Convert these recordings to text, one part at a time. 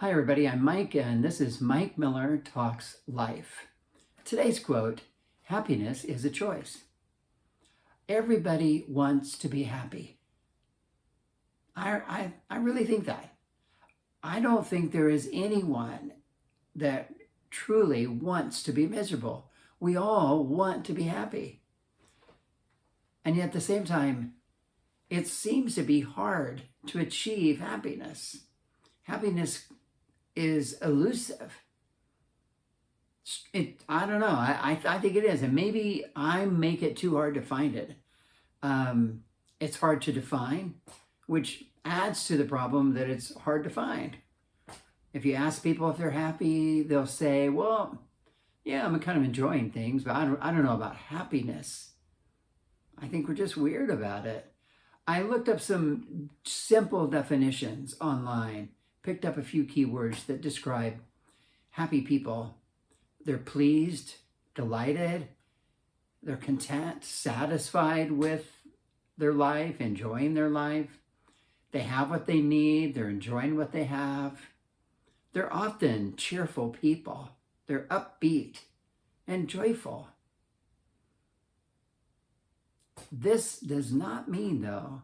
Hi, everybody. I'm Mike, and this is Mike Miller Talks Life. Today's quote: happiness is a choice. Everybody wants to be happy. I really think that. I don't think there is anyone that truly wants to be miserable. We all want to be happy. And yet at the same time, it seems to be hard to achieve happiness. Happiness is elusive. I don't know. I think it is. And maybe I make it too hard to find it. It's hard to define, which adds to the problem that it's hard to find. If you ask people if they're happy, they'll say, well, yeah, I'm kind of enjoying things, but I don't know about happiness. I think we're just weird about it. I looked up some simple definitions online, picked up a few keywords that describe happy people. They're pleased, delighted, they're content, satisfied with their life, enjoying their life. They have what they need, they're enjoying what they have. They're often cheerful people. They're upbeat and joyful. This does not mean, though,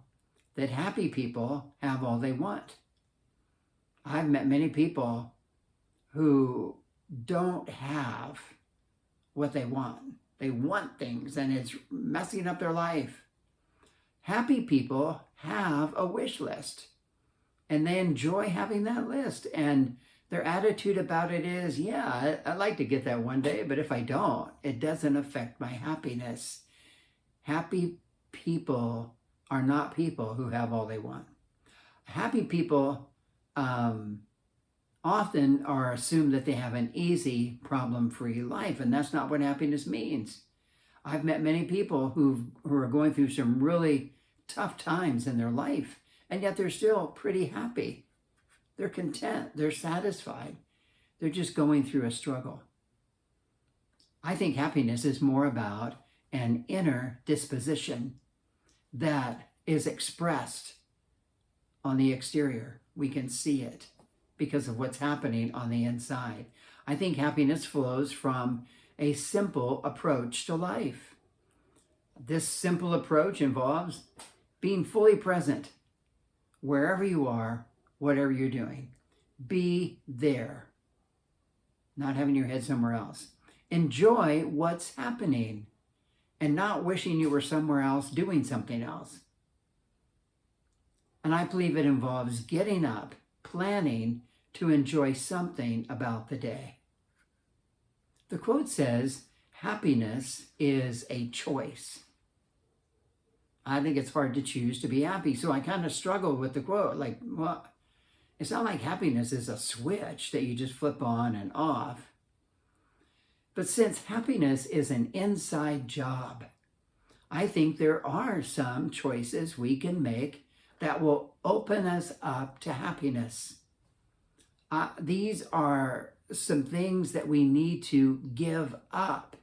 that happy people have all they want. I've met many people who don't have what they want. They want things and it's messing up their life. Happy people have a wish list and they enjoy having that list. And their attitude about it is, yeah, I'd like to get that one day, but if I don't, it doesn't affect my happiness. Happy people are not people who have all they want. Happy people often are assumed that they have an easy, problem-free life, and that's not what happiness means. I've met many people who are going through some really tough times in their life, and yet they're still pretty happy. They're content, they're satisfied. They're just going through a struggle. I think happiness is more about an inner disposition that is expressed on the exterior. We can see it because of what's happening on the inside. I think happiness flows from a simple approach to life. This simple approach involves being fully present wherever you are, whatever you're doing. Be there, not having your head somewhere else. Enjoy what's happening and not wishing you were somewhere else doing something else. And I believe it involves getting up, planning to enjoy something about the day. The quote says, happiness is a choice. I think it's hard to choose to be happy. So I kind of struggled with the quote. Like, well, it's not like happiness is a switch that you just flip on and off. But since happiness is an inside job, I think there are some choices we can make that will open us up to happiness. These are some things that we need to give up.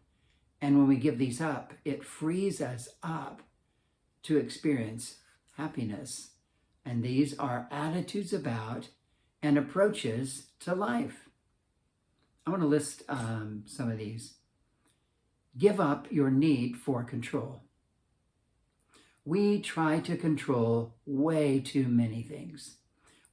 And when we give these up, it frees us up to experience happiness. And these are attitudes about and approaches to life. I want to list some of these. Give up your need for control. We try to control way too many things.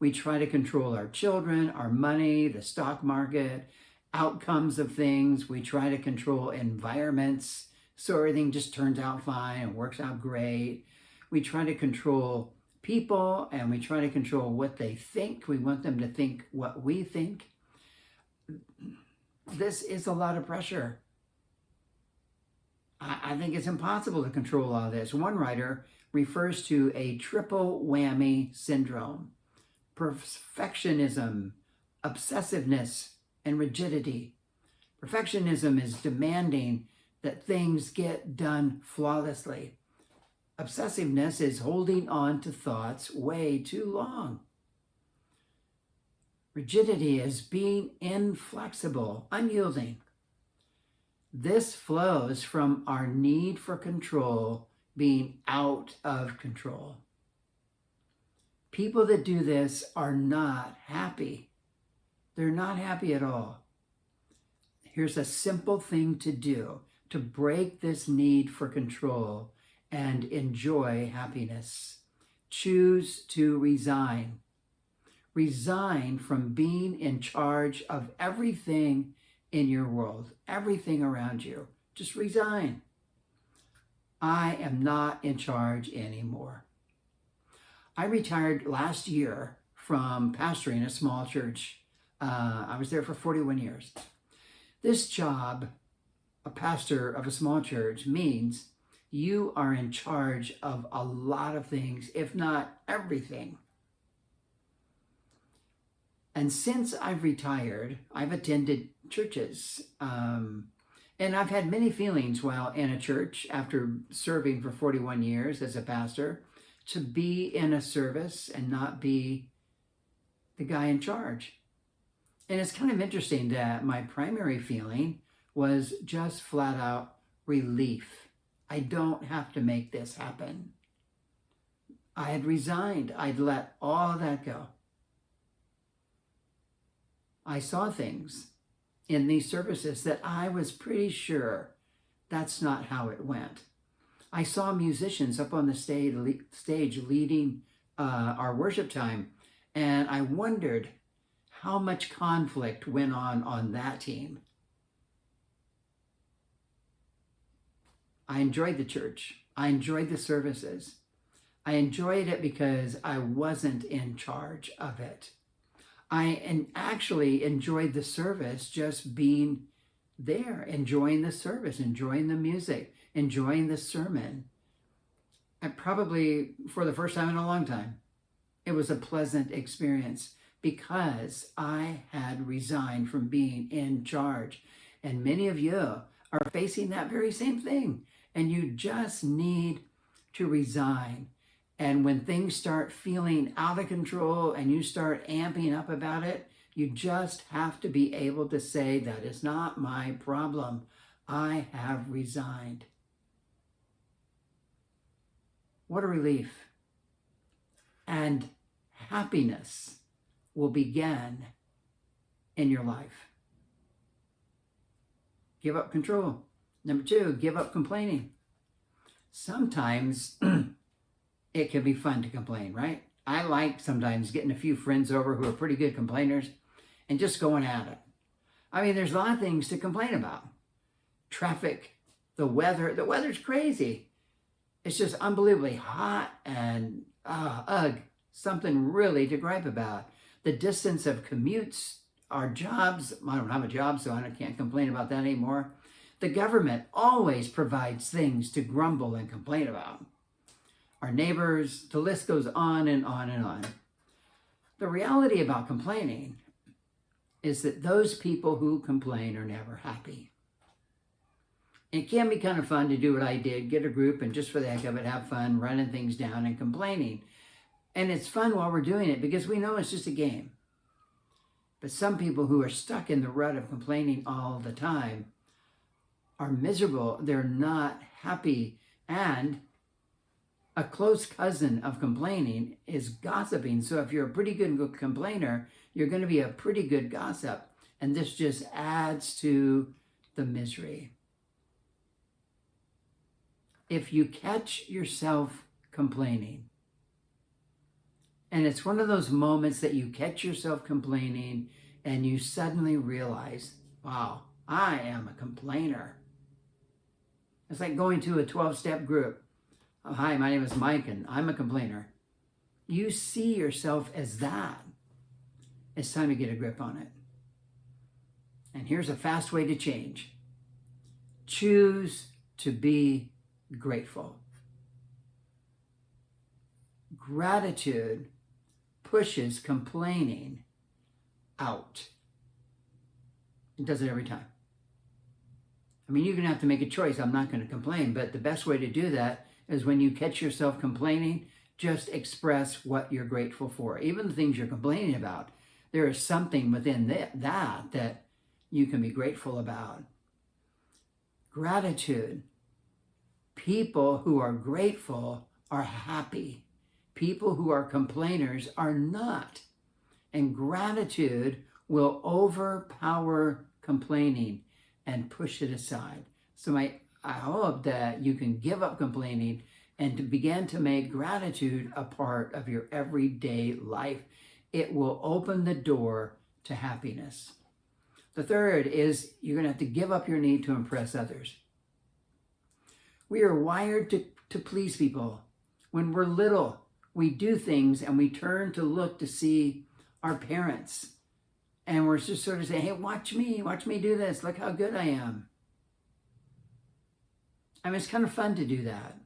We try to control our children, our money, the stock market, outcomes of things. We try to control environments so everything just turns out fine and works out great. We try to control people and we try to control what they think. We want them to think what we think. This is a lot of pressure. I think it's impossible to control all this. One writer refers to a triple whammy syndrome: perfectionism, obsessiveness, and rigidity. Perfectionism is demanding that things get done flawlessly. Obsessiveness is holding on to thoughts way too long. Rigidity is being inflexible, unyielding. This flows from our need for control being out of control. People that do this are not happy. They're not happy at all. Here's a simple thing to do to break this need for control and enjoy happiness. Choose to resign. Resign from being in charge of everything in your world, everything around you. Just resign. I am not in charge anymore. I retired last year from pastoring a small church. I was there for 41 years. This job, a pastor of a small church, means you are in charge of a lot of things, if not everything. And since I've retired, I've attended churches. And I've had many feelings while in a church after serving for 41 years as a pastor, to be in a service and not be the guy in charge. And it's kind of interesting that my primary feeling was just flat out relief. I don't have to make this happen. I had resigned. I'd let all that go. I saw things in these services that I was pretty sure that's not how it went. I saw musicians up on the stage leading our worship time, and I wondered how much conflict went on that team. I enjoyed the church. I enjoyed the services. I enjoyed it because I wasn't in charge of it. I actually enjoyed the service just being there, enjoying the service, enjoying the music, enjoying the sermon. And probably for the first time in a long time, it was a pleasant experience because I had resigned from being in charge. And many of you are facing that very same thing. And you just need to resign. And when things start feeling out of control and you start amping up about it, you just have to be able to say, that is not my problem. I have resigned. What a relief. And happiness will begin in your life. Give up control. Number 2, give up complaining. Sometimes it can be fun to complain, right? I like sometimes getting a few friends over who are pretty good complainers and just going at it. I mean, there's a lot of things to complain about. Traffic, the weather. The weather's crazy. It's just unbelievably hot and something really to gripe about. The distance of commutes, our jobs. I don't have a job, so I can't complain about that anymore. The government always provides things to grumble and complain about. Our neighbors, the list goes on and on and on. The reality about complaining is that those people who complain are never happy. It can be kind of fun to do what I did, get a group and just for the heck of it, have fun running things down and complaining. And it's fun while we're doing it because we know it's just a game. But some people who are stuck in the rut of complaining all the time are miserable. They're not happy. And a close cousin of complaining is gossiping. So if you're a pretty good complainer, you're going to be a pretty good gossip. And this just adds to the misery. If you catch yourself complaining, and it's one of those moments that you catch yourself complaining and you suddenly realize, wow, I am a complainer. It's like going to a 12-step group. Oh, hi, my name is Mike and I'm a complainer. You see yourself as that. It's time to get a grip on it. And here's a fast way to change. Choose to be grateful. Gratitude pushes complaining out. It does it every time. I mean, you're going to have to make a choice. I'm not going to complain, but the best way to do that is when you catch yourself complaining, just express what you're grateful for. Even the things you're complaining about, there is something within that you can be grateful about. Gratitude. People who are grateful are happy. People who are complainers are not. And gratitude will overpower complaining and push it aside. So I hope that you can give up complaining and to begin to make gratitude a part of your everyday life. It will open the door to happiness. The third is you're going to have to give up your need to impress others. We are wired to please people. When we're little, we do things and we turn to look to see our parents. And we're just sort of saying, hey, watch me do this. Look how good I am. I mean, it's kind of fun to do that.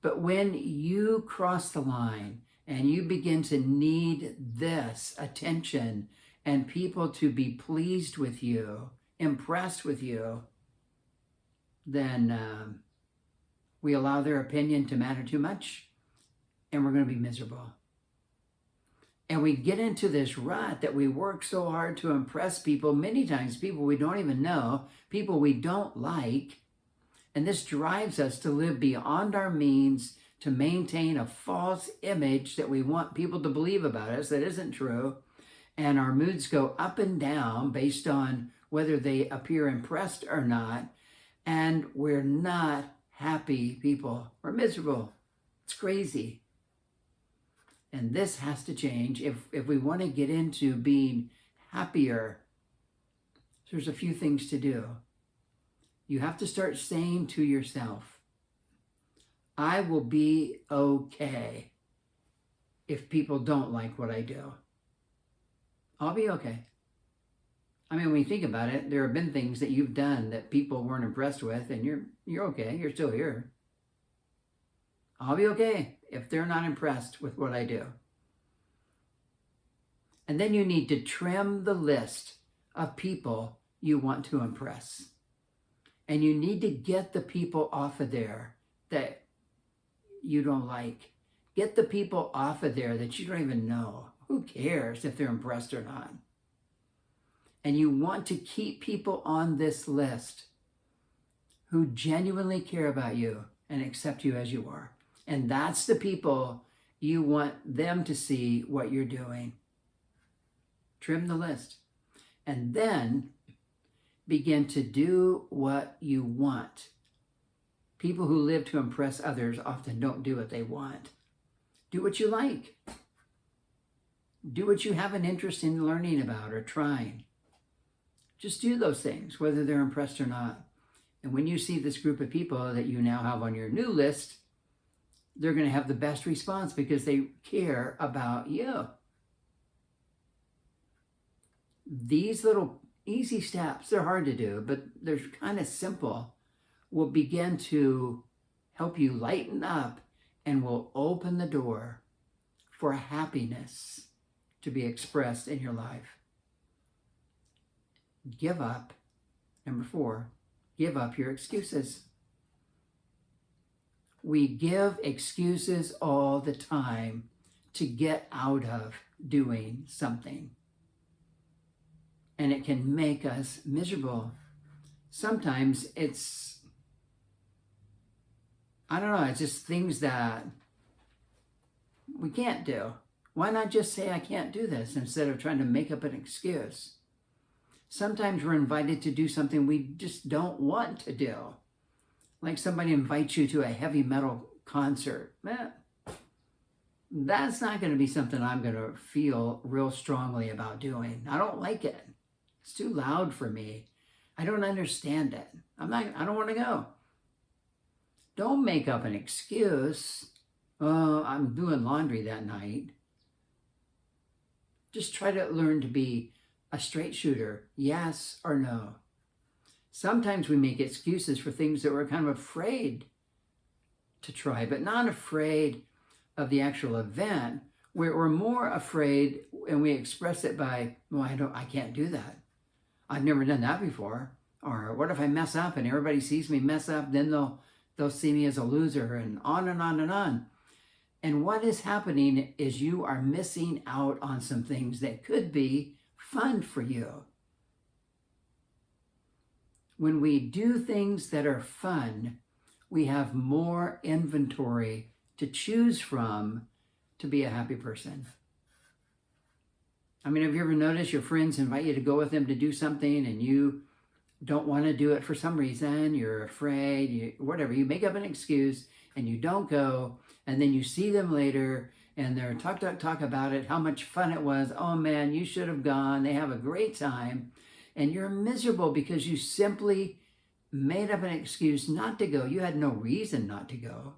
But when you cross the line and you begin to need this attention and people to be pleased with you, impressed with you, then we allow their opinion to matter too much, and we're going to be miserable. And we get into this rut that we work so hard to impress people, many times people we don't even know, people we don't like, and this drives us to live beyond our means, to maintain a false image that we want people to believe about us that isn't true. And our moods go up and down based on whether they appear impressed or not. And we're not happy people. We're miserable. It's crazy. And this has to change if we want to get into being happier. There's a few things to do. You have to start saying to yourself, I will be okay if people don't like what I do. I'll be okay. I mean, when you think about it, there have been things that you've done that people weren't impressed with, and you're okay. You're still here. I'll be okay if they're not impressed with what I do. And then you need to trim the list of people you want to impress. And you need to get the people off of there that you don't like. Get the people off of there that you don't even know. Who cares if they're impressed or not? And you want to keep people on this list who genuinely care about you and accept you as you are. And that's the people you want them to see what you're doing. Trim the list. And then begin to do what you want. People who live to impress others often don't do what they want. Do what you like. Do what you have an interest in learning about or trying. Just do those things, whether they're impressed or not. And when you see this group of people that you now have on your new list, they're going to have the best response because they care about you. These little easy steps, they're hard to do, but they're kind of simple, will begin to help you lighten up and will open the door for happiness to be expressed in your life. Give up. Number 4, give up your excuses. We give excuses all the time to get out of doing something. And it can make us miserable. Sometimes it's just things that we can't do. Why not just say, I can't do this, instead of trying to make up an excuse? Sometimes we're invited to do something we just don't want to do. Like somebody invites you to a heavy metal concert. That's not going to be something I'm going to feel real strongly about doing. I don't like it. It's too loud for me. I don't understand it. I don't want to go. Don't make up an excuse. Oh, I'm doing laundry that night. Just try to learn to be a straight shooter, yes or no. Sometimes we make excuses for things that we're kind of afraid to try, but not afraid of the actual event. We're more afraid, and we express it by, well, I can't do that. I've never done that before. Or what if I mess up and everybody sees me mess up, then they'll see me as a loser, and on and on and on. And what is happening is you are missing out on some things that could be fun for you. When we do things that are fun, we have more inventory to choose from to be a happy person. I mean, have you ever noticed your friends invite you to go with them to do something and you don't want to do it for some reason? You're afraid, whatever. You make up an excuse and you don't go, and then you see them later and they're talk about it, how much fun it was. Oh man, you should have gone. They have a great time. And you're miserable because you simply made up an excuse not to go. You had no reason not to go.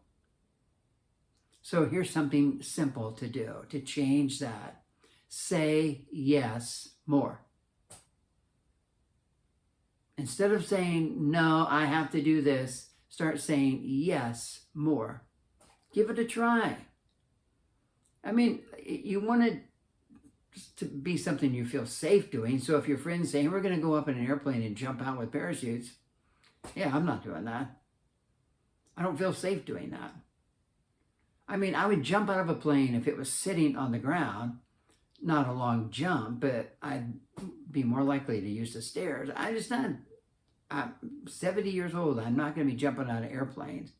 So here's something simple to do to change that. Say yes more. Instead of saying, no, I have to do this, start saying yes more. Give it a try. I mean, you want it to be something you feel safe doing. So if your friends say, we're going to go up in an airplane and jump out with parachutes, yeah, I'm not doing that. I don't feel safe doing that. I mean, I would jump out of a plane if it was sitting on the ground, not a long jump, but I'd be more likely to use the stairs. I'm 70 years old. I'm not going to be jumping out of airplanes.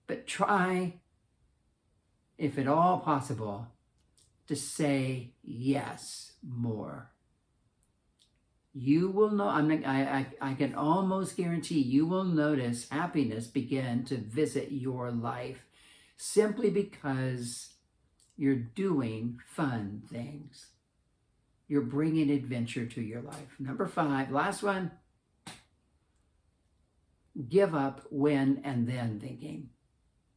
But try, if at all possible, to say yes more. You will know, I can almost guarantee you will notice happiness begin to visit your life simply because you're doing fun things. You're bringing adventure to your life. Number 5, last one. Give up when and then thinking.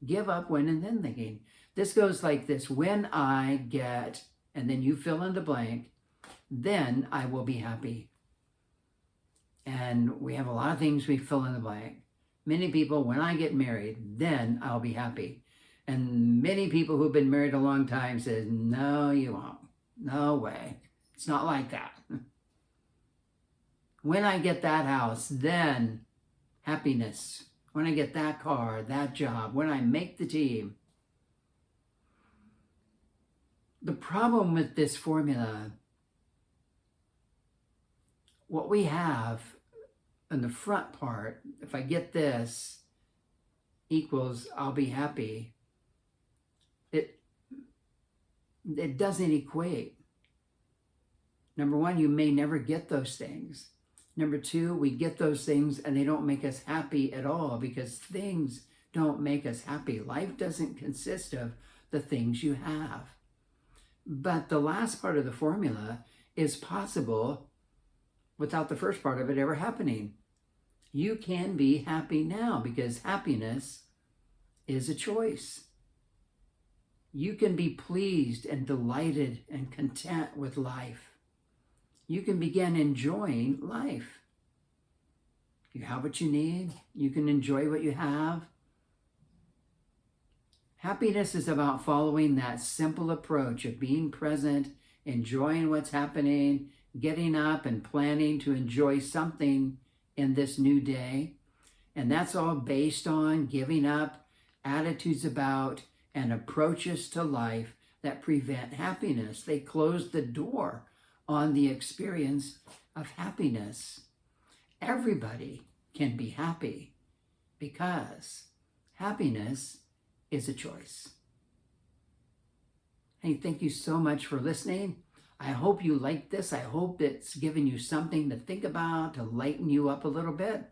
Give up when and then thinking. This goes like this. When I get, and then you fill in the blank, then I will be happy. And we have a lot of things we fill in the blank. Many people, when I get married, then I'll be happy. And many people who've been married a long time says, no, you won't. No way. It's not like that. When I get that house, then happiness. When I get that car, that job, when I make the team. The problem with this formula, what we have in the front part, if I get this, equals I'll be happy, it doesn't equate. Number 1, you may never get those things. Number 2, we get those things and they don't make us happy at all because things don't make us happy. Life doesn't consist of the things you have. But the last part of the formula is possible without the first part of it ever happening. You can be happy now because happiness is a choice. You can be pleased and delighted and content with life. You can begin enjoying life. You have what you need. You can enjoy what you have. Happiness is about following that simple approach of being present, enjoying what's happening, getting up and planning to enjoy something in this new day. And that's all based on giving up attitudes about and approaches to life that prevent happiness. They close the door on the experience of happiness. Everybody can be happy because happiness is a choice. Hey, thank you so much for listening. I hope you liked this. I hope it's given you something to think about, to lighten you up a little bit.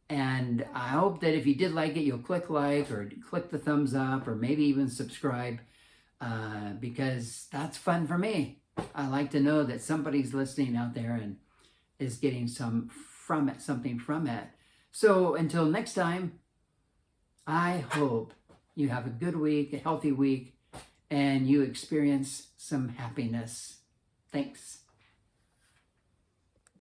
And I hope that if you did like it, you'll click like or click the thumbs up or maybe even subscribe because that's fun for me. I like to know that somebody's listening out there and is getting something from it. So until next time, I hope you have a good week, a healthy week, and you experience some happiness. Thanks.